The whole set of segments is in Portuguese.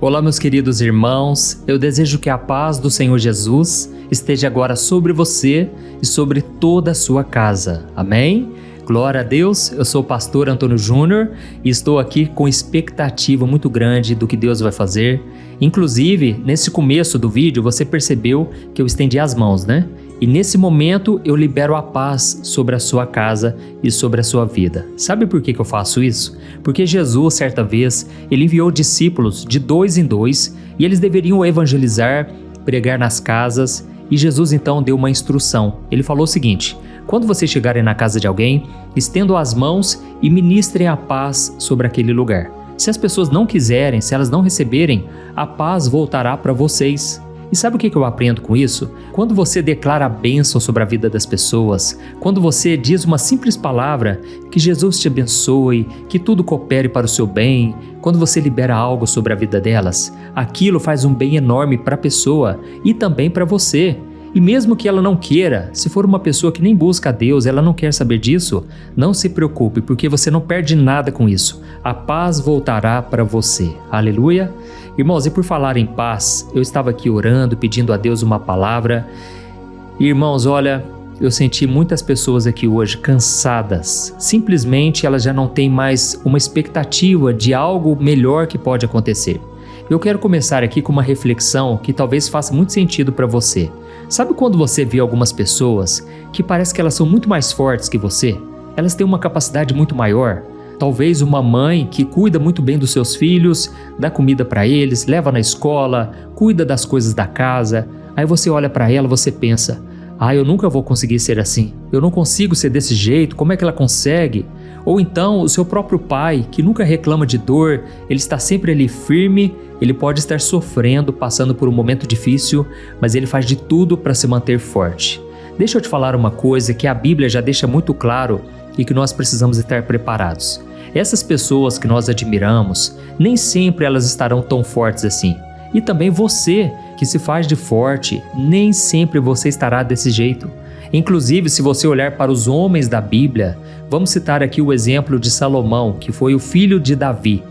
Olá, meus queridos irmãos, eu desejo que a paz do Senhor Jesus esteja agora sobre você e sobre toda a sua casa. Amém? Glória a Deus, eu sou o pastor Antônio Júnior e estou aqui com expectativa muito grande do que Deus vai fazer. Inclusive, nesse começo do vídeo, você percebeu que eu estendi as mãos, né? E nesse momento eu libero a paz sobre a sua casa e sobre a sua vida. Sabe por que eu faço isso? Porque Jesus, certa vez, ele enviou discípulos de 2 em 2 e eles deveriam evangelizar, pregar nas casas. E Jesus então deu uma instrução. Ele falou o seguinte: quando vocês chegarem na casa de alguém, estendam as mãos e ministrem a paz sobre aquele lugar. Se as pessoas não quiserem, se elas não receberem, a paz voltará para vocês. E sabe o que eu aprendo com isso? Quando você declara a bênção sobre a vida das pessoas, quando você diz uma simples palavra, que Jesus te abençoe, que tudo coopere para o seu bem, quando você libera algo sobre a vida delas, aquilo faz um bem enorme para a pessoa e também para você. E mesmo que ela não queira, se for uma pessoa que nem busca a Deus, ela não quer saber disso, não se preocupe, porque você não perde nada com isso. A paz voltará para você. Aleluia! Irmãos, e por falar em paz, eu estava aqui orando, pedindo a Deus uma palavra. Irmãos, olha, eu senti muitas pessoas aqui hoje cansadas. Simplesmente elas já não têm mais uma expectativa de algo melhor que pode acontecer. Eu quero começar aqui com uma reflexão que talvez faça muito sentido para você. Sabe quando você vê algumas pessoas que parece que elas são muito mais fortes que você? Elas têm uma capacidade muito maior. Talvez uma mãe que cuida muito bem dos seus filhos, dá comida para eles, leva na escola, cuida das coisas da casa. Aí você olha para ela, você pensa: eu nunca vou conseguir ser assim. Eu não consigo ser desse jeito, como é que ela consegue? Ou então o seu próprio pai, que nunca reclama de dor, ele está sempre ali firme, ele pode estar sofrendo, passando por um momento difícil, mas ele faz de tudo para se manter forte. Deixa eu te falar uma coisa que a Bíblia já deixa muito claro e que nós precisamos estar preparados. Essas pessoas que nós admiramos, nem sempre elas estarão tão fortes assim. E também você, que se faz de forte, nem sempre você estará desse jeito. Inclusive, se você olhar para os homens da Bíblia, vamos citar aqui o exemplo de Salomão, que foi o filho de Davi.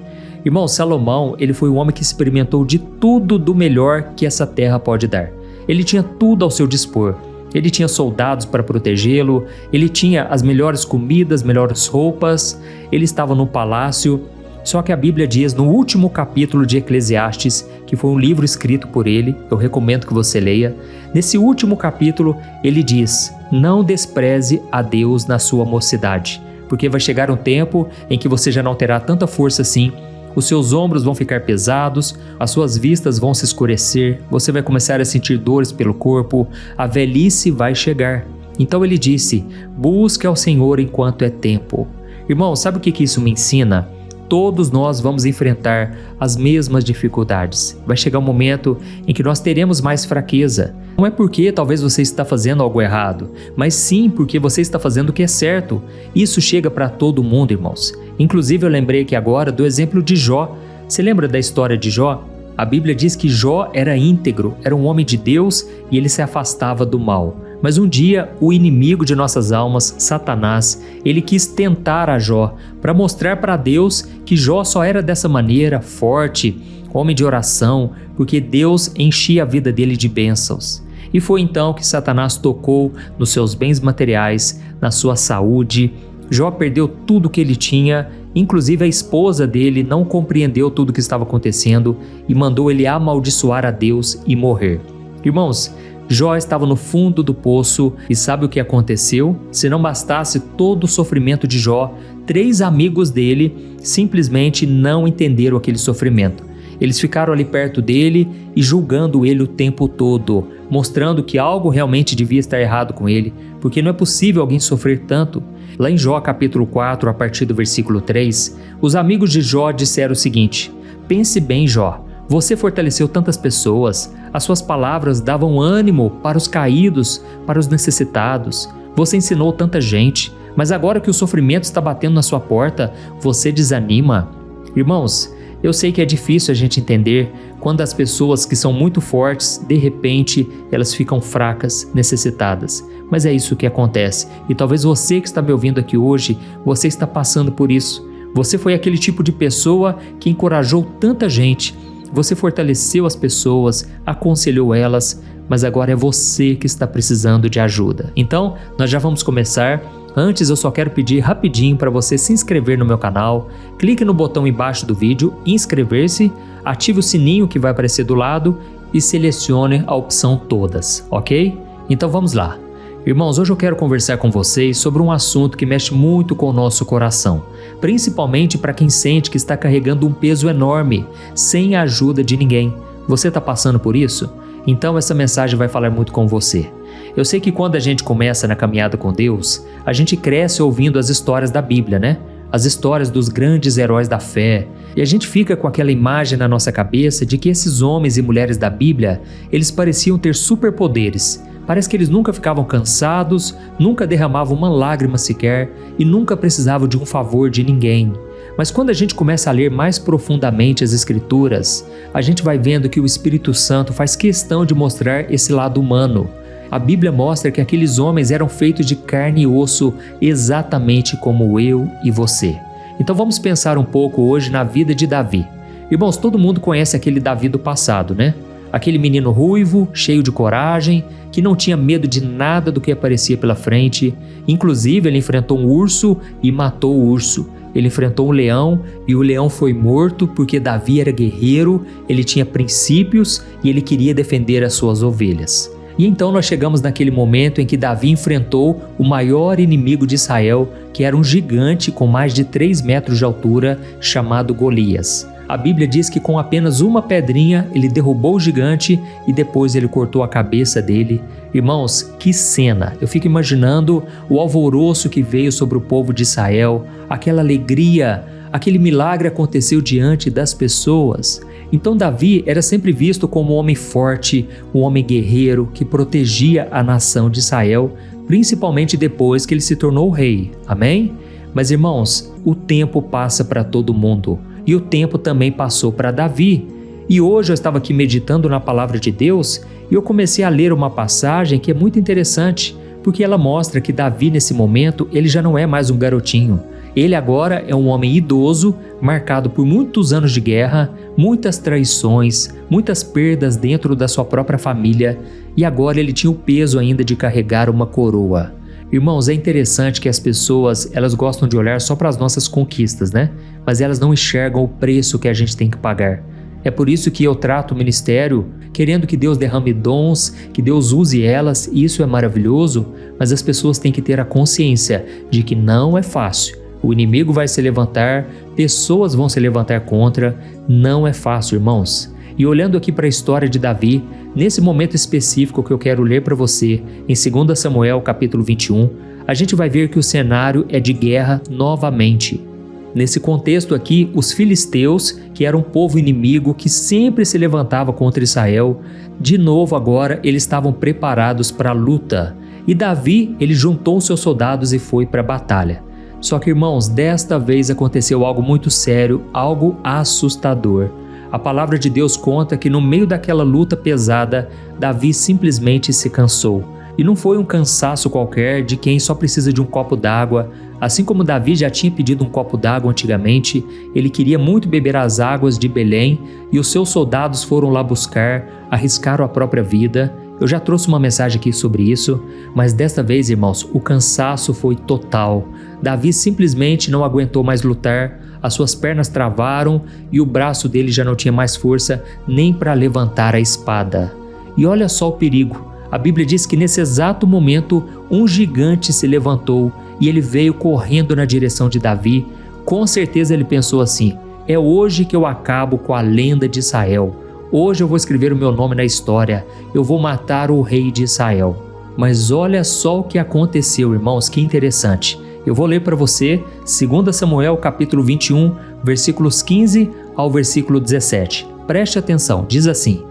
Irmão, Salomão, ele foi um homem que experimentou de tudo do melhor que essa terra pode dar. Ele tinha tudo ao seu dispor. Ele tinha soldados para protegê-lo, ele tinha as melhores comidas, melhores roupas, ele estava no palácio. Só que a Bíblia diz no último capítulo de Eclesiastes, que foi um livro escrito por ele, eu recomendo que você leia. Nesse último capítulo, ele diz: não despreze a Deus na sua mocidade, porque vai chegar um tempo em que você já não terá tanta força assim, os seus ombros vão ficar pesados, as suas vistas vão se escurecer, você vai começar a sentir dores pelo corpo, a velhice vai chegar. Então ele disse: busque ao Senhor enquanto é tempo. Irmão, sabe o que isso me ensina? Todos nós vamos enfrentar as mesmas dificuldades. Vai chegar um momento em que nós teremos mais fraqueza. Não é porque talvez você está fazendo algo errado, mas sim porque você está fazendo o que é certo. Isso chega para todo mundo, irmãos. Inclusive eu lembrei aqui agora do exemplo de Jó. Você lembra da história de Jó? A Bíblia diz que Jó era íntegro, era um homem de Deus e ele se afastava do mal. Mas um dia, o inimigo de nossas almas, Satanás, ele quis tentar a Jó para mostrar para Deus que Jó só era dessa maneira, forte, homem de oração, porque Deus enchia a vida dele de bênçãos. E foi então que Satanás tocou nos seus bens materiais, na sua saúde. Jó perdeu tudo o que ele tinha, inclusive a esposa dele não compreendeu tudo o que estava acontecendo e mandou ele amaldiçoar a Deus e morrer. Irmãos, Jó estava no fundo do poço e sabe o que aconteceu? Se não bastasse todo o sofrimento de Jó, 3 amigos dele simplesmente não entenderam aquele sofrimento. Eles ficaram ali perto dele e julgando ele o tempo todo, mostrando que algo realmente devia estar errado com ele, porque não é possível alguém sofrer tanto. Lá em Jó capítulo 4, a partir do versículo 3, os amigos de Jó disseram o seguinte: pense bem, Jó, você fortaleceu tantas pessoas, as suas palavras davam ânimo para os caídos, para os necessitados. Você ensinou tanta gente, mas agora que o sofrimento está batendo na sua porta, você desanima. Irmãos, eu sei que é difícil a gente entender quando as pessoas que são muito fortes, de repente, elas ficam fracas, necessitadas. Mas é isso que acontece. E talvez você que está me ouvindo aqui hoje, você está passando por isso. Você foi aquele tipo de pessoa que encorajou tanta gente. Você fortaleceu as pessoas, aconselhou elas, mas agora é você que está precisando de ajuda. Então, nós já vamos começar. Antes, eu só quero pedir rapidinho para você se inscrever no meu canal. Clique no botão embaixo do vídeo, inscrever-se, ative o sininho que vai aparecer do lado e selecione a opção todas, ok? Então vamos lá. Irmãos, hoje eu quero conversar com vocês sobre um assunto que mexe muito com o nosso coração, principalmente para quem sente que está carregando um peso enorme, sem a ajuda de ninguém. Você está passando por isso? Então essa mensagem vai falar muito com você. Eu sei que quando a gente começa na caminhada com Deus, a gente cresce ouvindo as histórias da Bíblia, né? As histórias dos grandes heróis da fé, e a gente fica com aquela imagem na nossa cabeça de que esses homens e mulheres da Bíblia, eles pareciam ter superpoderes. Parece que eles nunca ficavam cansados, nunca derramavam uma lágrima sequer e nunca precisavam de um favor de ninguém. Mas quando a gente começa a ler mais profundamente as Escrituras, a gente vai vendo que o Espírito Santo faz questão de mostrar esse lado humano. A Bíblia mostra que aqueles homens eram feitos de carne e osso, exatamente como eu e você. Então vamos pensar um pouco hoje na vida de Davi. Irmãos, todo mundo conhece aquele Davi do passado, né? Aquele menino ruivo, cheio de coragem, que não tinha medo de nada do que aparecia pela frente. Inclusive, ele enfrentou um urso e matou o urso. Ele enfrentou um leão e o leão foi morto porque Davi era guerreiro, ele tinha princípios e ele queria defender as suas ovelhas. E então nós chegamos naquele momento em que Davi enfrentou o maior inimigo de Israel, que era um gigante com mais de 3 metros de altura, chamado Golias. A Bíblia diz que com apenas uma pedrinha ele derrubou o gigante e depois ele cortou a cabeça dele. Irmãos, que cena! Eu fico imaginando o alvoroço que veio sobre o povo de Israel, aquela alegria, aquele milagre aconteceu diante das pessoas. Então Davi era sempre visto como um homem forte, um homem guerreiro que protegia a nação de Israel, principalmente depois que ele se tornou rei. Amém? Mas irmãos, o tempo passa para todo mundo. E o tempo também passou para Davi. E hoje eu estava aqui meditando na palavra de Deus e eu comecei a ler uma passagem que é muito interessante, porque ela mostra que Davi nesse momento, ele já não é mais um garotinho. Ele agora é um homem idoso, marcado por muitos anos de guerra, muitas traições, muitas perdas dentro da sua própria família, e agora ele tinha o peso ainda de carregar uma coroa. Irmãos, é interessante que as pessoas, elas gostam de olhar só para as nossas conquistas, né? Mas elas não enxergam o preço que a gente tem que pagar. É por isso que eu trato o ministério querendo que Deus derrame dons, que Deus use elas, e isso é maravilhoso, mas as pessoas têm que ter a consciência de que não é fácil. O inimigo vai se levantar, pessoas vão se levantar contra, não é fácil, irmãos. E olhando aqui para a história de Davi, nesse momento específico que eu quero ler para você, em 2 Samuel capítulo 21, a gente vai ver que o cenário é de guerra novamente. Nesse contexto aqui, os filisteus, que eram um povo inimigo que sempre se levantava contra Israel, de novo agora eles estavam preparados para a luta. E Davi, ele juntou seus soldados e foi para a batalha. Só que, irmãos, desta vez aconteceu algo muito sério, algo assustador. A palavra de Deus conta que no meio daquela luta pesada, Davi simplesmente se cansou. E não foi um cansaço qualquer de quem só precisa de um copo d'água. Assim como Davi já tinha pedido um copo d'água antigamente, ele queria muito beber as águas de Belém e os seus soldados foram lá buscar, arriscaram a própria vida. Eu já trouxe uma mensagem aqui sobre isso, mas desta vez, irmãos, o cansaço foi total. Davi simplesmente não aguentou mais lutar, as suas pernas travaram e o braço dele já não tinha mais força nem para levantar a espada. E olha só o perigo. A Bíblia diz que nesse exato momento um gigante se levantou e ele veio correndo na direção de Davi. Com certeza ele pensou assim: é hoje que eu acabo com a lenda de Israel. Hoje eu vou escrever o meu nome na história, eu vou matar o rei de Israel. Mas olha só o que aconteceu, irmãos, que interessante. Eu vou ler para você 2 Samuel capítulo 21, versículos 15 ao versículo 17. Preste atenção, diz assim: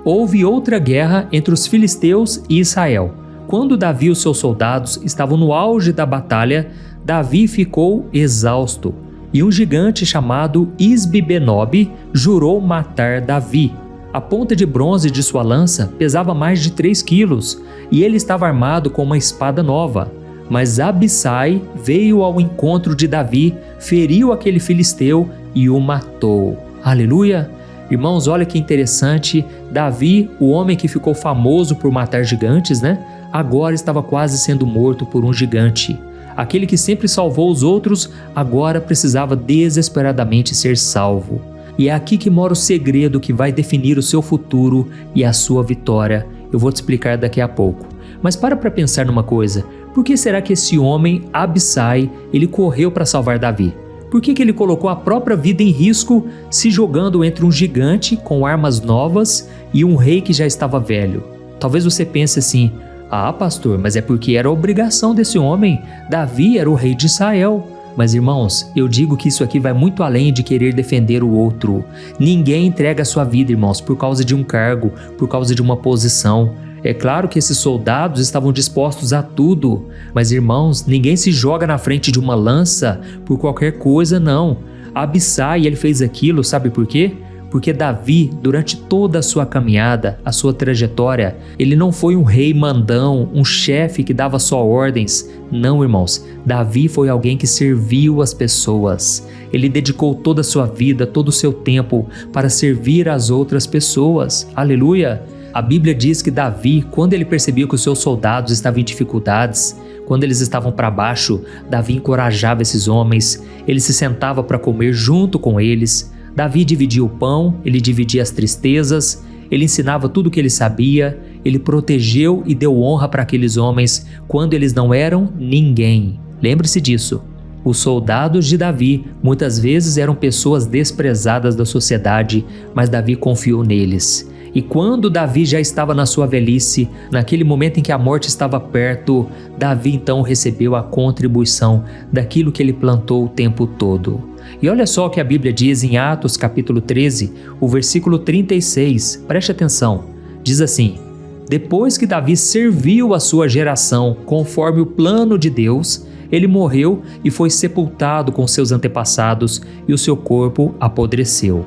Houve outra guerra entre os filisteus e Israel. Quando Davi e os seus soldados estavam no auge da batalha, Davi ficou exausto. E um gigante chamado Isbi-Benob jurou matar Davi. A ponta de bronze de sua lança pesava mais de 3 quilos e ele estava armado com uma espada nova. Mas Abissai veio ao encontro de Davi, feriu aquele filisteu e o matou. Aleluia! Irmãos, olha que interessante, Davi, o homem que ficou famoso por matar gigantes, né? Agora estava quase sendo morto por um gigante. Aquele que sempre salvou os outros, agora precisava desesperadamente ser salvo. E é aqui que mora o segredo que vai definir o seu futuro e a sua vitória. Eu vou te explicar daqui a pouco. Mas para pensar numa coisa, por que será que esse homem, Abissai, ele correu para salvar Davi? Por que ele colocou a própria vida em risco, se jogando entre um gigante com armas novas e um rei que já estava velho? Talvez você pense assim, pastor, mas é porque era a obrigação desse homem. Davi era o rei de Israel. Mas irmãos, eu digo que isso aqui vai muito além de querer defender o outro. Ninguém entrega a sua vida, irmãos, por causa de um cargo, por causa de uma posição. É claro que esses soldados estavam dispostos a tudo, mas irmãos, ninguém se joga na frente de uma lança por qualquer coisa, não. Abissai, ele fez aquilo, sabe por quê? Porque Davi, durante toda a sua caminhada, a sua trajetória, ele não foi um rei mandão, um chefe que dava só ordens. Não, irmãos, Davi foi alguém que serviu as pessoas. Ele dedicou toda a sua vida, todo o seu tempo para servir as outras pessoas. Aleluia! A Bíblia diz que Davi, quando ele percebia que os seus soldados estavam em dificuldades, quando eles estavam para baixo, Davi encorajava esses homens, ele se sentava para comer junto com eles. Davi dividia o pão, ele dividia as tristezas, ele ensinava tudo o que ele sabia, ele protegeu e deu honra para aqueles homens quando eles não eram ninguém. Lembre-se disso. Os soldados de Davi muitas vezes eram pessoas desprezadas da sociedade, mas Davi confiou neles. E quando Davi já estava na sua velhice, naquele momento em que a morte estava perto, Davi então recebeu a contribuição daquilo que ele plantou o tempo todo. E olha só o que a Bíblia diz em Atos capítulo 13, o versículo 36, preste atenção, diz assim: depois que Davi serviu a sua geração conforme o plano de Deus, ele morreu e foi sepultado com seus antepassados e o seu corpo apodreceu.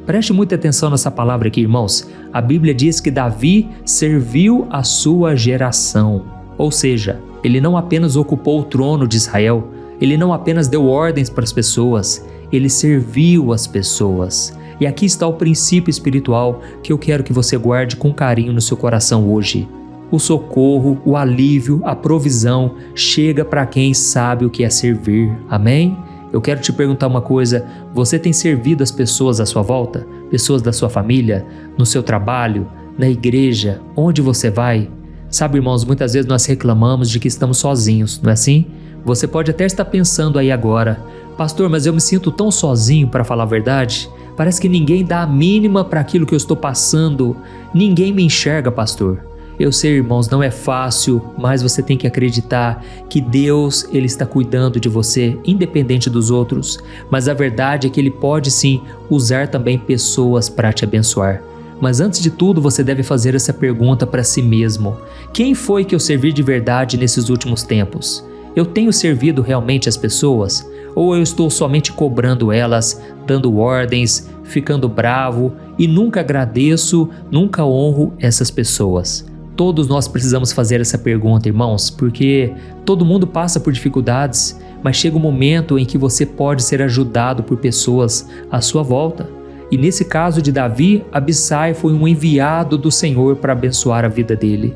Preste muita atenção nessa palavra aqui, irmãos. A Bíblia diz que Davi serviu a sua geração. Ou seja, ele não apenas ocupou o trono de Israel, ele não apenas deu ordens para as pessoas, ele serviu as pessoas. E aqui está o princípio espiritual que eu quero que você guarde com carinho no seu coração hoje. O socorro, o alívio, a provisão chega para quem sabe o que é servir. Amém? Eu quero te perguntar uma coisa, você tem servido as pessoas à sua volta? Pessoas da sua família, no seu trabalho, na igreja, onde você vai? Sabe, irmãos, muitas vezes nós reclamamos de que estamos sozinhos, não é assim? Você pode até estar pensando aí agora, pastor, mas eu me sinto tão sozinho, para falar a verdade. Parece que ninguém dá a mínima para aquilo que eu estou passando. Ninguém me enxerga, pastor. Eu sei, irmãos, não é fácil, mas você tem que acreditar que Deus, Ele está cuidando de você, independente dos outros. Mas a verdade é que Ele pode sim usar também pessoas para te abençoar. Mas antes de tudo, você deve fazer essa pergunta para si mesmo: quem foi que eu servi de verdade nesses últimos tempos? Eu tenho servido realmente as pessoas? Ou eu estou somente cobrando elas, dando ordens, ficando bravo e nunca agradeço, nunca honro essas pessoas? Todos nós precisamos fazer essa pergunta, irmãos, porque todo mundo passa por dificuldades, mas chega um momento em que você pode ser ajudado por pessoas à sua volta. E nesse caso de Davi, Abissai foi um enviado do Senhor para abençoar a vida dele.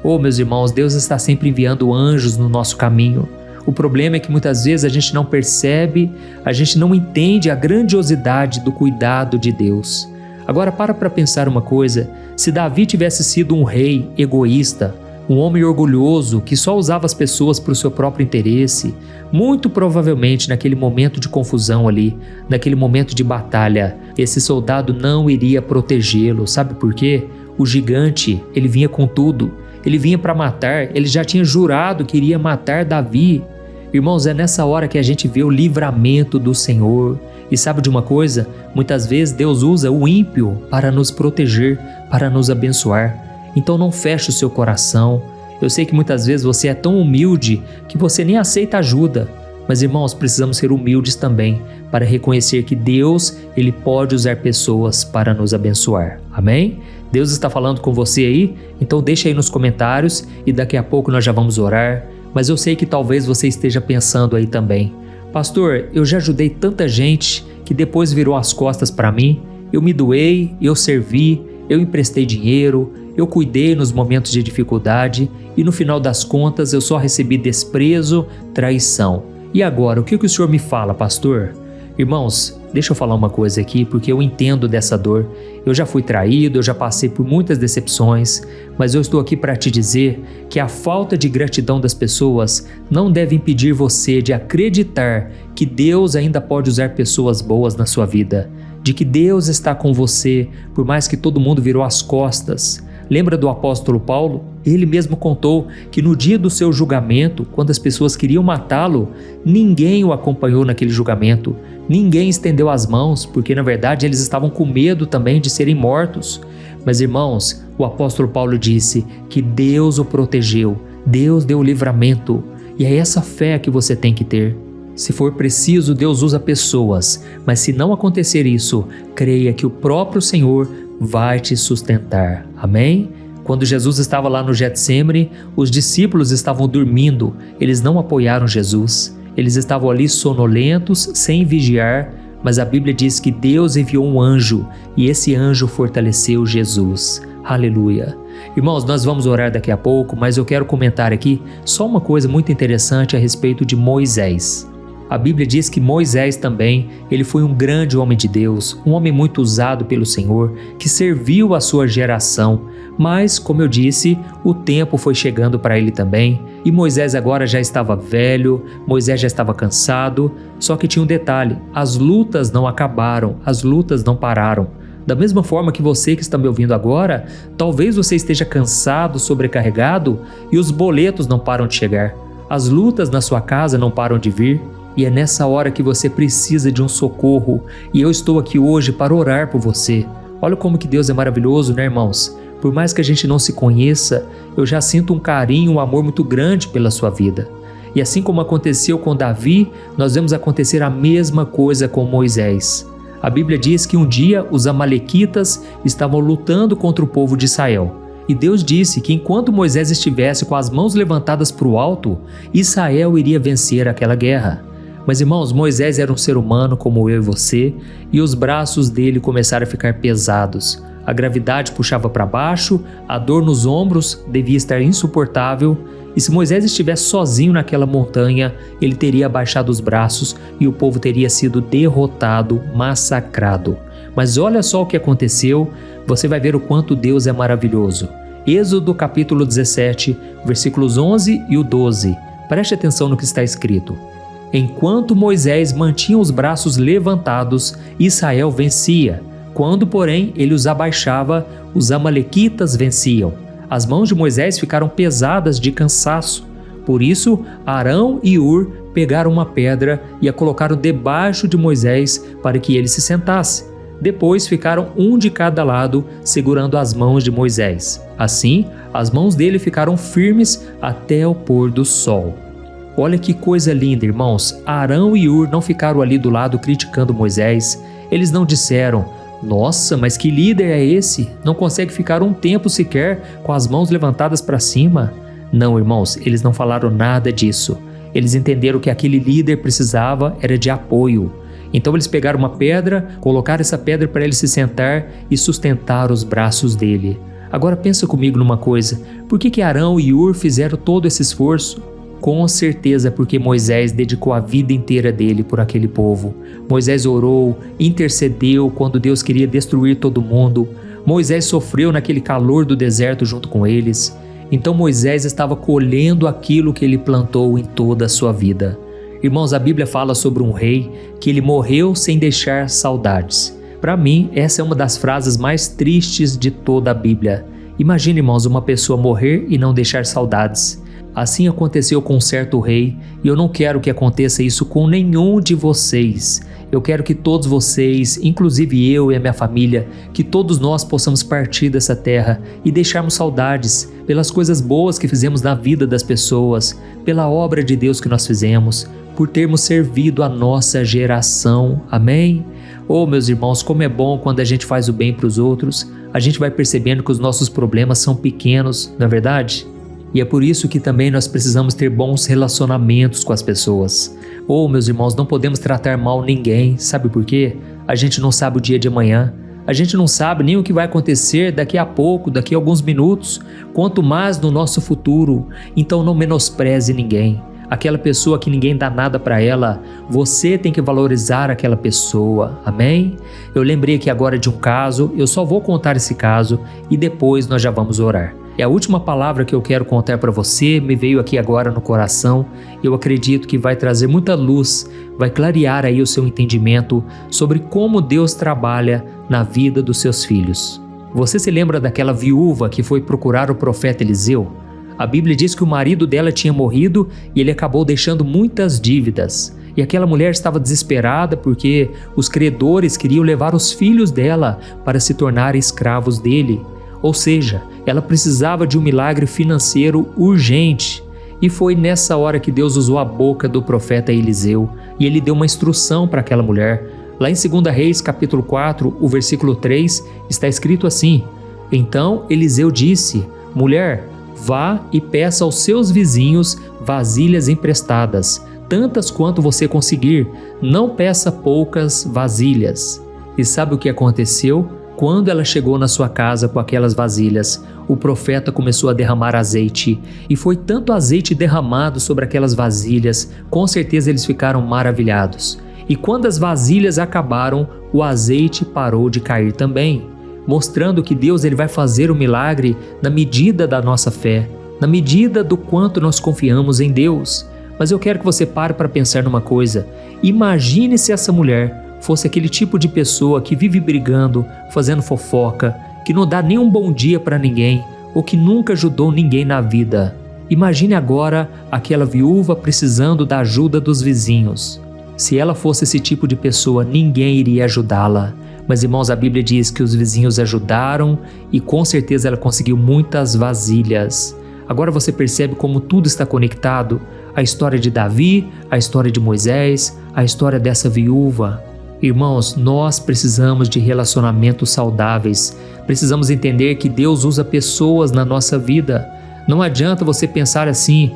Oh, meus irmãos, Deus está sempre enviando anjos no nosso caminho. O problema é que muitas vezes a gente não percebe, a gente não entende a grandiosidade do cuidado de Deus. Agora para pensar uma coisa, se Davi tivesse sido um rei egoísta, um homem orgulhoso que só usava as pessoas para o seu próprio interesse, muito provavelmente naquele momento de confusão ali, naquele momento de batalha, esse soldado não iria protegê-lo. Sabe por quê? O gigante, ele vinha com tudo, ele vinha para matar, ele já tinha jurado que iria matar Davi. Irmãos, é nessa hora que a gente vê o livramento do Senhor. E sabe de uma coisa? Muitas vezes Deus usa o ímpio para nos proteger, para nos abençoar. Então não feche o seu coração. Eu sei que muitas vezes você é tão humilde que você nem aceita ajuda. Mas irmãos, precisamos ser humildes também para reconhecer que Deus, Ele pode usar pessoas para nos abençoar. Amém? Deus está falando com você aí? Então deixa aí nos comentários e daqui a pouco nós já vamos orar. Mas eu sei que talvez você esteja pensando aí também: pastor, eu já ajudei tanta gente que depois virou as costas para mim. eu me doei, eu servi, eu emprestei dinheiro, eu cuidei nos momentos de dificuldade e no final das contas eu só recebi desprezo, traição. E agora, o que o senhor me fala, pastor? Irmãos, deixa eu falar uma coisa aqui, porque eu entendo dessa dor. Eu já fui traído, eu já passei por muitas decepções, mas eu estou aqui para te dizer que a falta de gratidão das pessoas não deve impedir você de acreditar que Deus ainda pode usar pessoas boas na sua vida, de que Deus está com você, por mais que todo mundo virou as costas. Lembra do apóstolo Paulo? Ele mesmo contou que no dia do seu julgamento, quando as pessoas queriam matá-lo, ninguém o acompanhou naquele julgamento, ninguém estendeu as mãos, porque na verdade eles estavam com medo também de serem mortos. Mas irmãos, o apóstolo Paulo disse que Deus o protegeu, Deus deu o livramento, e é essa fé que você tem que ter. Se for preciso, Deus usa pessoas, mas se não acontecer isso, creia que o próprio Senhor vai te sustentar. Amém? Quando Jesus estava lá no Getsêmani, os discípulos estavam dormindo, eles não apoiaram Jesus. Eles estavam ali sonolentos, sem vigiar, mas a Bíblia diz que Deus enviou um anjo e esse anjo fortaleceu Jesus. Aleluia! Irmãos, nós vamos orar daqui a pouco, mas eu quero comentar aqui só uma coisa muito interessante a respeito de Moisés. A Bíblia diz que Moisés também, ele foi um grande homem de Deus, um homem muito usado pelo Senhor, que serviu a sua geração, mas, como eu disse, o tempo foi chegando para ele também, e Moisés agora já estava velho, Moisés já estava cansado, só que tinha um detalhe, as lutas não acabaram, as lutas não pararam. Da mesma forma que você que está me ouvindo agora, talvez você esteja cansado, sobrecarregado, e os boletos não param de chegar, as lutas na sua casa não param de vir, e é nessa hora que você precisa de um socorro, e eu estou aqui hoje para orar por você. Olha como que Deus é maravilhoso, né, irmãos? Por mais que a gente não se conheça, eu já sinto um carinho, um amor muito grande pela sua vida. E assim como aconteceu com Davi, nós vemos acontecer a mesma coisa com Moisés. A Bíblia diz que um dia os amalequitas estavam lutando contra o povo de Israel. E Deus disse que enquanto Moisés estivesse com as mãos levantadas para o alto, Israel iria vencer aquela guerra. Mas irmãos, Moisés era um ser humano como eu e você, e os braços dele começaram a ficar pesados. A gravidade puxava para baixo, a dor nos ombros devia estar insuportável, e se Moisés estivesse sozinho naquela montanha, ele teria abaixado os braços e o povo teria sido derrotado, massacrado. Mas olha só o que aconteceu, você vai ver o quanto Deus é maravilhoso. Êxodo capítulo 17, versículos 11 e o 12. Preste atenção no que está escrito. Enquanto Moisés mantinha os braços levantados, Israel vencia. Quando, porém, ele os abaixava, os amalequitas venciam. As mãos de Moisés ficaram pesadas de cansaço. Por isso, Arão e Hur pegaram uma pedra e a colocaram debaixo de Moisés para que ele se sentasse. Depois ficaram um de cada lado, segurando as mãos de Moisés. Assim, as mãos dele ficaram firmes até o pôr do sol. Olha que coisa linda, irmãos. Arão e Hur não ficaram ali do lado criticando Moisés. Eles não disseram: nossa, mas que líder é esse? Não consegue ficar um tempo sequer com as mãos levantadas para cima? Não, irmãos, eles não falaram nada disso. Eles entenderam que aquele líder precisava era de apoio. Então eles pegaram uma pedra, colocaram essa pedra para ele se sentar e sustentar os braços dele. Agora pensa comigo numa coisa, por que Arão e Hur fizeram todo esse esforço? Com certeza porque Moisés dedicou a vida inteira dele por aquele povo. Moisés orou, intercedeu quando Deus queria destruir todo mundo. Moisés sofreu naquele calor do deserto junto com eles. Então Moisés estava colhendo aquilo que ele plantou em toda a sua vida. Irmãos, a Bíblia fala sobre um rei que ele morreu sem deixar saudades. Para mim, essa é uma das frases mais tristes de toda a Bíblia. Imagine, irmãos, uma pessoa morrer e não deixar saudades. Assim aconteceu com um certo rei, e eu não quero que aconteça isso com nenhum de vocês. Eu quero que todos vocês, inclusive eu e a minha família, que todos nós possamos partir dessa terra e deixarmos saudades pelas coisas boas que fizemos na vida das pessoas, pela obra de Deus que nós fizemos, por termos servido a nossa geração. Amém? Oh, meus irmãos, como é bom quando a gente faz o bem para os outros, a gente vai percebendo que os nossos problemas são pequenos, não é verdade? E é por isso que também nós precisamos ter bons relacionamentos com as pessoas. Meus irmãos, não podemos tratar mal ninguém. Sabe por quê? A gente não sabe o dia de amanhã. A gente não sabe nem o que vai acontecer daqui a pouco, daqui a alguns minutos, quanto mais no nosso futuro. Então não menospreze ninguém. Aquela pessoa que ninguém dá nada para ela, você tem que valorizar aquela pessoa, amém? Eu lembrei aqui agora de um caso, eu só vou contar esse caso e depois nós já vamos orar. E a última palavra que eu quero contar para você me veio aqui agora no coração. Eu acredito que vai trazer muita luz, vai clarear aí o seu entendimento sobre como Deus trabalha na vida dos seus filhos. Você se lembra daquela viúva que foi procurar o profeta Eliseu? A Bíblia diz que o marido dela tinha morrido e ele acabou deixando muitas dívidas. E aquela mulher estava desesperada porque os credores queriam levar os filhos dela para se tornarem escravos dele. Ou seja, ela precisava de um milagre financeiro urgente. E foi nessa hora que Deus usou a boca do profeta Eliseu e ele deu uma instrução para aquela mulher. Lá em 2 Reis, capítulo 4, o versículo 3, está escrito assim: Então Eliseu disse: Mulher, vá e peça aos seus vizinhos vasilhas emprestadas, tantas quanto você conseguir, não peça poucas vasilhas. E sabe o que aconteceu? Quando ela chegou na sua casa com aquelas vasilhas, o profeta começou a derramar azeite, e foi tanto azeite derramado sobre aquelas vasilhas, com certeza eles ficaram maravilhados. E quando as vasilhas acabaram, o azeite parou de cair também, mostrando que Deus ele vai fazer o milagre na medida da nossa fé, na medida do quanto nós confiamos em Deus. Mas eu quero que você pare para pensar numa coisa. Imagine se essa mulher fosse aquele tipo de pessoa que vive brigando, fazendo fofoca, que não dá nem um bom dia para ninguém, ou que nunca ajudou ninguém na vida. Imagine agora aquela viúva precisando da ajuda dos vizinhos. Se ela fosse esse tipo de pessoa, ninguém iria ajudá-la. Mas, irmãos, a Bíblia diz que os vizinhos ajudaram e com certeza ela conseguiu muitas vasilhas. Agora você percebe como tudo está conectado? A história de Davi, a história de Moisés, a história dessa viúva. Irmãos, nós precisamos de relacionamentos saudáveis. Precisamos entender que Deus usa pessoas na nossa vida. Não adianta você pensar assim: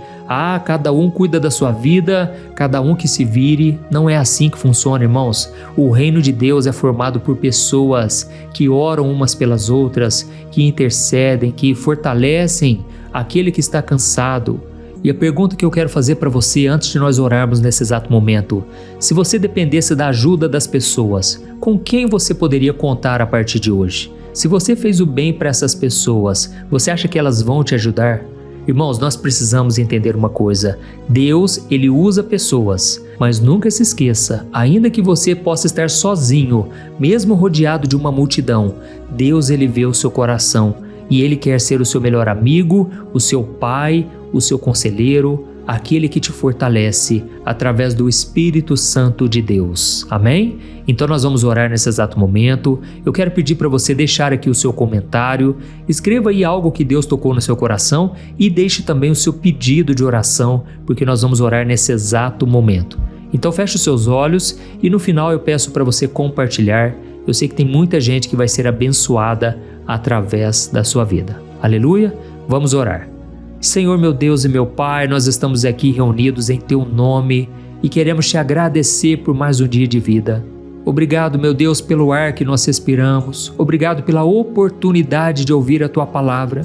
cada um cuida da sua vida, cada um que se vire. Não é assim que funciona, irmãos. O reino de Deus é formado por pessoas que oram umas pelas outras, que intercedem, que fortalecem aquele que está cansado. E a pergunta que eu quero fazer para você antes de nós orarmos nesse exato momento: se você dependesse da ajuda das pessoas, com quem você poderia contar a partir de hoje? Se você fez o bem para essas pessoas, você acha que elas vão te ajudar? Irmãos, nós precisamos entender uma coisa: Deus, ele usa pessoas, mas nunca se esqueça, ainda que você possa estar sozinho, mesmo rodeado de uma multidão, Deus, ele vê o seu coração e ele quer ser o seu melhor amigo, o seu pai, o seu conselheiro, aquele que te fortalece através do Espírito Santo de Deus. Amém? Então nós vamos orar nesse exato momento. Eu quero pedir para você deixar aqui o seu comentário, escreva aí algo que Deus tocou no seu coração e deixe também o seu pedido de oração, porque nós vamos orar nesse exato momento. Então feche os seus olhos e no final eu peço para você compartilhar. Eu sei que tem muita gente que vai ser abençoada através da sua vida. Aleluia? Vamos orar. Senhor, meu Deus e meu Pai, nós estamos aqui reunidos em Teu nome e queremos Te agradecer por mais um dia de vida. Obrigado, meu Deus, pelo ar que nós respiramos. Obrigado pela oportunidade de ouvir a Tua palavra.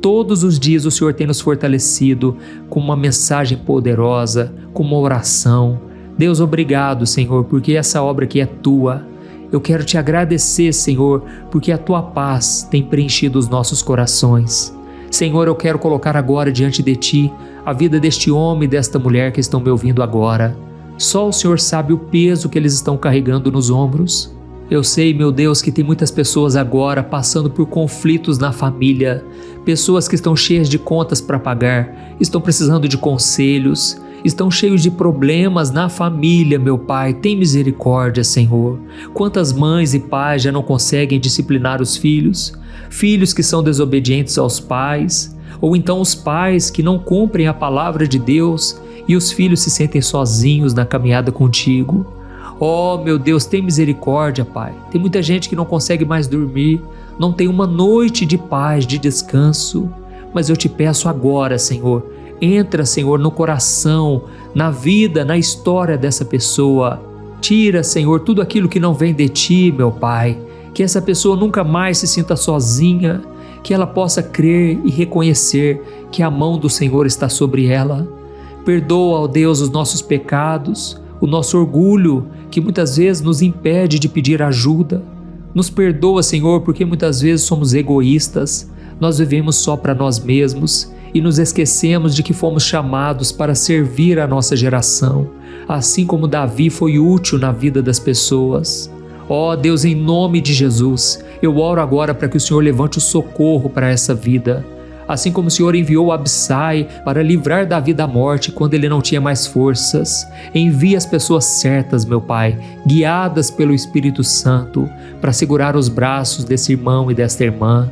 Todos os dias o Senhor tem nos fortalecido com uma mensagem poderosa, com uma oração. Deus, obrigado, Senhor, porque essa obra aqui é Tua. Eu quero Te agradecer, Senhor, porque a Tua paz tem preenchido os nossos corações. Senhor, eu quero colocar agora diante de Ti a vida deste homem e desta mulher que estão me ouvindo agora. Só o Senhor sabe o peso que eles estão carregando nos ombros. Eu sei, meu Deus, que tem muitas pessoas agora passando por conflitos na família, pessoas que estão cheias de contas para pagar, estão precisando de conselhos, estão cheios de problemas na família, meu Pai. Tem misericórdia, Senhor. Quantas mães e pais já não conseguem disciplinar os filhos? Filhos que são desobedientes aos pais, ou então os pais que não cumprem a palavra de Deus e os filhos se sentem sozinhos na caminhada contigo. Oh, meu Deus, tem misericórdia, Pai. Tem muita gente que não consegue mais dormir, não tem uma noite de paz, de descanso. Mas eu te peço agora, Senhor, entra, Senhor, no coração, na vida, na história dessa pessoa. Tira, Senhor, tudo aquilo que não vem de Ti, meu Pai. que essa pessoa nunca mais se sinta sozinha, que ela possa crer e reconhecer que a mão do Senhor está sobre ela. Perdoa, ó Deus, os nossos pecados, o nosso orgulho, que muitas vezes nos impede de pedir ajuda. Nos perdoa, Senhor, porque muitas vezes somos egoístas, nós vivemos só para nós mesmos e nos esquecemos de que fomos chamados para servir a nossa geração, assim como Davi foi útil na vida das pessoas. Ó Deus, em nome de Jesus, eu oro agora para que o Senhor levante o socorro para essa vida. Assim como o Senhor enviou Abissai para livrar Davi da morte quando ele não tinha mais forças, envie as pessoas certas, meu Pai, guiadas pelo Espírito Santo, para segurar os braços desse irmão e desta irmã.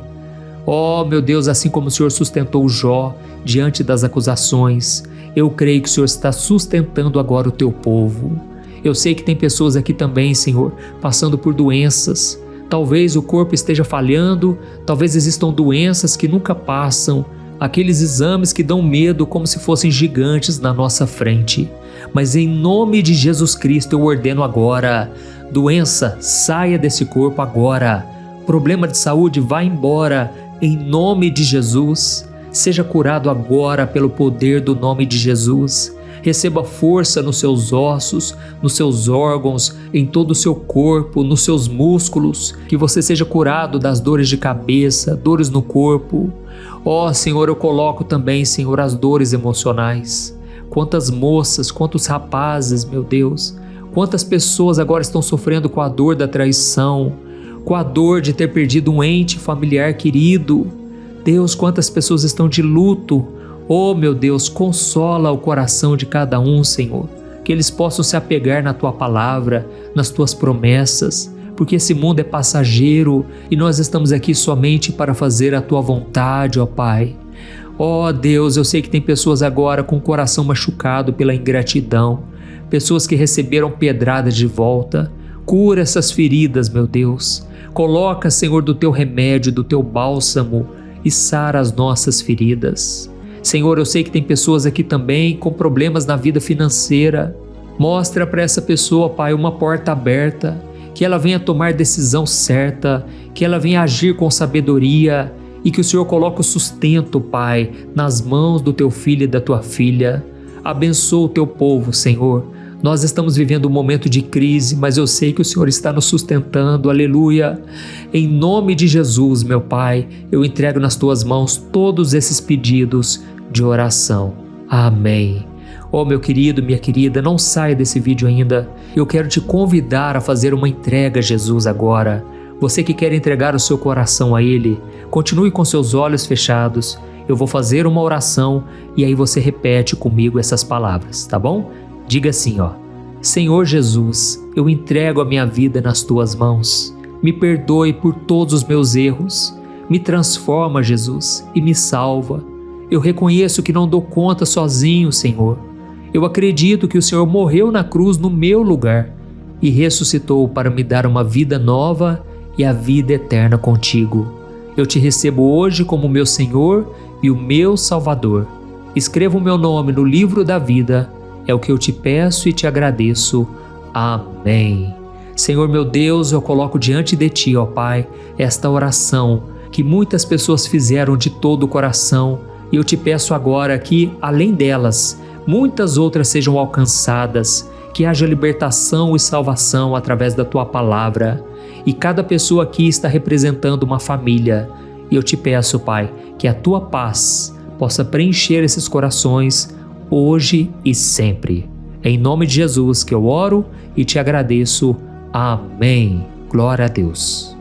Ó meu Deus, assim como o Senhor sustentou Jó diante das acusações, eu creio que o Senhor está sustentando agora o teu povo. Eu sei que tem pessoas aqui também, Senhor, passando por doenças. Talvez o corpo esteja falhando, talvez existam doenças que nunca passam, aqueles exames que dão medo como se fossem gigantes na nossa frente. Mas em nome de Jesus Cristo eu ordeno agora, doença, saia desse corpo agora. Problema de saúde, vá embora, em nome de Jesus. Seja curado agora pelo poder do nome de Jesus. Receba força nos seus ossos, nos seus órgãos, em todo o seu corpo, nos seus músculos, que você seja curado das dores de cabeça, dores no corpo. Ó Senhor, eu coloco também, Senhor, as dores emocionais. Quantas moças, quantos rapazes, meu Deus, quantas pessoas agora estão sofrendo com a dor da traição, com a dor de ter perdido um ente familiar querido. Deus, quantas pessoas estão de luto. Oh meu Deus, consola o coração de cada um, Senhor, que eles possam se apegar na Tua palavra, nas Tuas promessas, porque esse mundo é passageiro e nós estamos aqui somente para fazer a Tua vontade, ó Pai. Ó Deus, eu sei que tem pessoas agora com o coração machucado pela ingratidão, pessoas que receberam pedradas de volta. Cura essas feridas, meu Deus. Coloca, Senhor, do Teu remédio, do Teu bálsamo e sara as nossas feridas. Senhor, eu sei que tem pessoas aqui também com problemas na vida financeira. Mostra para essa pessoa, Pai, uma porta aberta, que ela venha tomar decisão certa, que ela venha agir com sabedoria e que o Senhor coloque o sustento, Pai, nas mãos do Teu filho e da Tua filha. Abençoa o Teu povo, Senhor. Nós estamos vivendo um momento de crise, mas eu sei que o Senhor está nos sustentando, aleluia. Em nome de Jesus, meu Pai, eu entrego nas Tuas mãos todos esses pedidos de oração. Amém. Oh, meu querido, minha querida, não saia desse vídeo ainda. Eu quero te convidar a fazer uma entrega a Jesus agora. Você que quer entregar o seu coração a Ele, continue com seus olhos fechados. Eu vou fazer uma oração e aí você repete comigo essas palavras, tá bom? Diga assim, ó: Senhor Jesus, eu entrego a minha vida nas Tuas mãos. Me perdoe por todos os meus erros. Me transforma, Jesus, e me salva. Eu reconheço que não dou conta sozinho, Senhor. Eu acredito que o Senhor morreu na cruz no meu lugar e ressuscitou para me dar uma vida nova e a vida eterna contigo. Eu te recebo hoje como meu Senhor e o meu Salvador. Escreva o meu nome no livro da vida. É o que eu te peço e te agradeço. Amém. Senhor meu Deus, eu coloco diante de Ti, ó Pai, esta oração que muitas pessoas fizeram de todo o coração. E eu te peço agora que, além delas, muitas outras sejam alcançadas, que haja libertação e salvação através da Tua palavra. E cada pessoa aqui está representando uma família. E eu te peço, Pai, que a Tua paz possa preencher esses corações hoje e sempre. É em nome de Jesus que eu oro e te agradeço. Amém. Glória a Deus.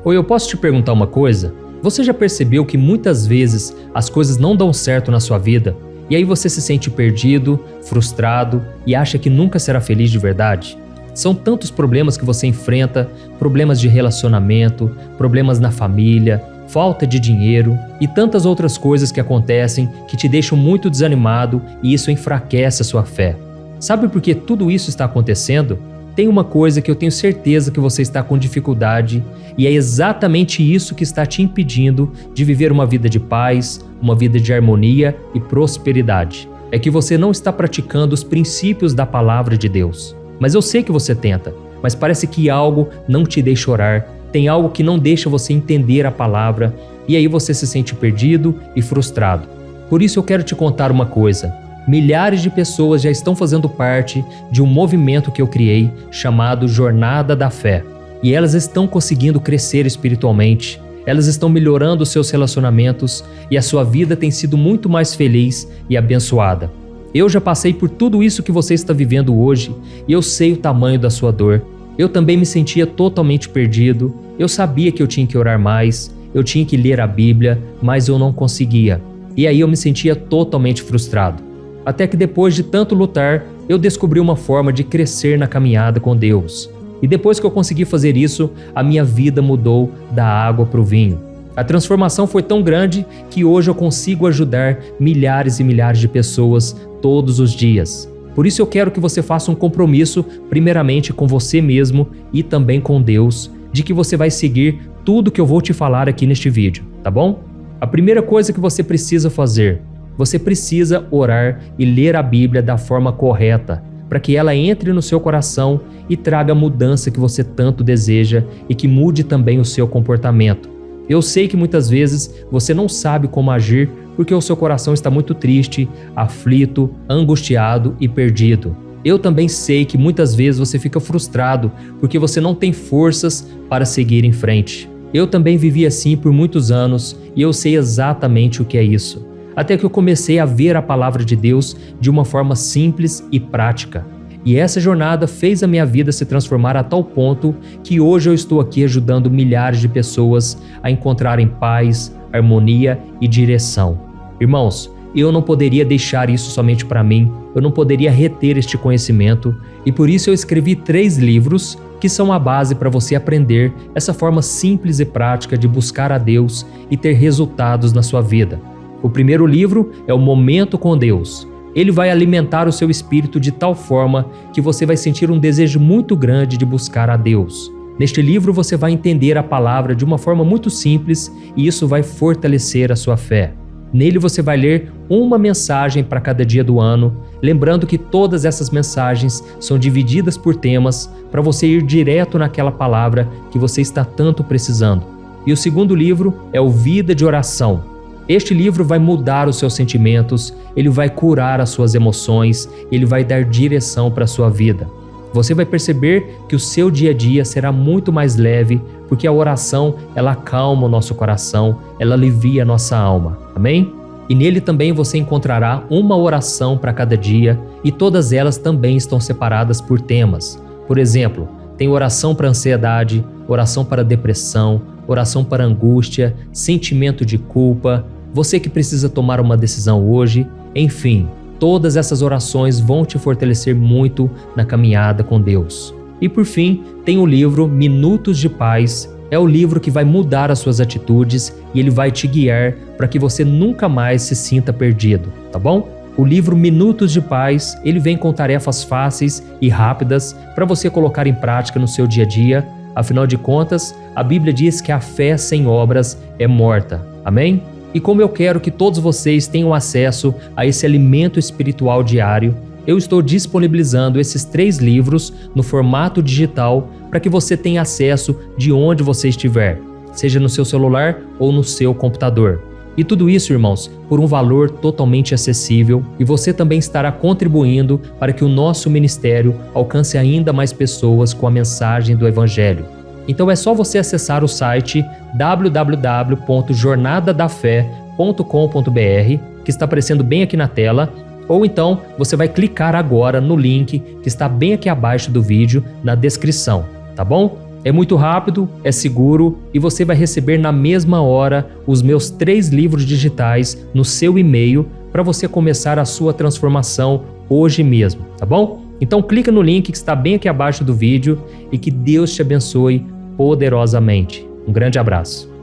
Oi, eu posso te perguntar uma coisa? Você já percebeu que muitas vezes as coisas não dão certo na sua vida e aí você se sente perdido, frustrado e acha que nunca será feliz de verdade? São tantos problemas que você enfrenta, problemas de relacionamento, problemas na família, falta de dinheiro e tantas outras coisas que acontecem que te deixam muito desanimado e isso enfraquece a sua fé. Sabe por que tudo isso está acontecendo? Tem uma coisa que eu tenho certeza que você está com dificuldade e é exatamente isso que está te impedindo de viver uma vida de paz, uma vida de harmonia e prosperidade. É que você não está praticando os princípios da palavra de Deus. Mas eu sei que você tenta, mas parece que algo não te deixa orar. tem algo que não deixa você entender a palavra e aí você se sente perdido e frustrado. Por isso eu quero te contar uma coisa. Milhares de pessoas já estão fazendo parte de um movimento que eu criei chamado Jornada da Fé. E elas estão conseguindo crescer espiritualmente, elas estão melhorando seus relacionamentos e a sua vida tem sido muito mais feliz e abençoada. Eu já passei por tudo isso que você está vivendo hoje e eu sei o tamanho da sua dor. Eu também me sentia totalmente perdido, eu sabia que eu tinha que orar mais, eu tinha que ler a Bíblia, mas eu não conseguia. E aí eu me sentia totalmente frustrado. Até que depois de tanto lutar, eu descobri uma forma de crescer na caminhada com Deus. E depois que eu consegui fazer isso, a minha vida mudou da água para o vinho. A transformação foi tão grande que hoje eu consigo ajudar milhares e milhares de pessoas todos os dias. Por isso eu quero que você faça um compromisso, primeiramente com você mesmo e também com Deus, de que você vai seguir tudo que eu vou te falar aqui neste vídeo, tá bom? A primeira coisa que você precisa fazer, você precisa orar e ler a Bíblia da forma correta, para que ela entre no seu coração e traga a mudança que você tanto deseja e que mude também o seu comportamento. Eu sei que muitas vezes você não sabe como agir porque o seu coração está muito triste, aflito, angustiado e perdido. Eu também sei que muitas vezes você fica frustrado porque você não tem forças para seguir em frente. Eu também vivi assim por muitos anos e eu sei exatamente o que é isso. Até que eu comecei a ver a palavra de Deus de uma forma simples e prática. E essa jornada fez a minha vida se transformar a tal ponto que hoje eu estou aqui ajudando milhares de pessoas a encontrarem paz, harmonia e direção. Irmãos, eu não poderia deixar isso somente para mim, eu não poderia reter este conhecimento e por isso eu escrevi 3 livros que são a base para você aprender essa forma simples e prática de buscar a Deus e ter resultados na sua vida. O primeiro livro é o Momento com Deus. Ele vai alimentar o seu espírito de tal forma que você vai sentir um desejo muito grande de buscar a Deus. Neste livro você vai entender a palavra de uma forma muito simples e isso vai fortalecer a sua fé. Nele você vai ler uma mensagem para cada dia do ano, lembrando que todas essas mensagens são divididas por temas para você ir direto naquela palavra que você está tanto precisando. E o segundo livro é o Vida de Oração. Este livro vai mudar os seus sentimentos, ele vai curar as suas emoções, ele vai dar direção para a sua vida. Você vai perceber que o seu dia a dia será muito mais leve, porque a oração, ela acalma o nosso coração, ela alivia a nossa alma. Amém? E nele também você encontrará uma oração para cada dia e todas elas também estão separadas por temas. Por exemplo, tem oração para ansiedade, oração para depressão, oração para angústia, sentimento de culpa, você que precisa tomar uma decisão hoje, enfim, todas essas orações vão te fortalecer muito na caminhada com Deus. E por fim, tem o livro Minutos de Paz. É o livro que vai mudar as suas atitudes e ele vai te guiar para que você nunca mais se sinta perdido, tá bom? O livro Minutos de Paz, ele vem com tarefas fáceis e rápidas para você colocar em prática no seu dia a dia. Afinal de contas, a Bíblia diz que a fé sem obras é morta. Amém? E como eu quero que todos vocês tenham acesso a esse alimento espiritual diário, eu estou disponibilizando esses 3 livros no formato digital para que você tenha acesso de onde você estiver, seja no seu celular ou no seu computador. E tudo isso, irmãos, por um valor totalmente acessível e você também estará contribuindo para que o nosso ministério alcance ainda mais pessoas com a mensagem do Evangelho. Então é só você acessar o site www.jornadadafé.com.br, que está aparecendo bem aqui na tela, ou então você vai clicar agora no link que está bem aqui abaixo do vídeo, na descrição, tá bom? É muito rápido, é seguro e você vai receber na mesma hora os meus 3 livros digitais no seu e-mail para você começar a sua transformação hoje mesmo, tá bom? Então clica no link que está bem aqui abaixo do vídeo e que Deus te abençoe poderosamente. Um grande abraço.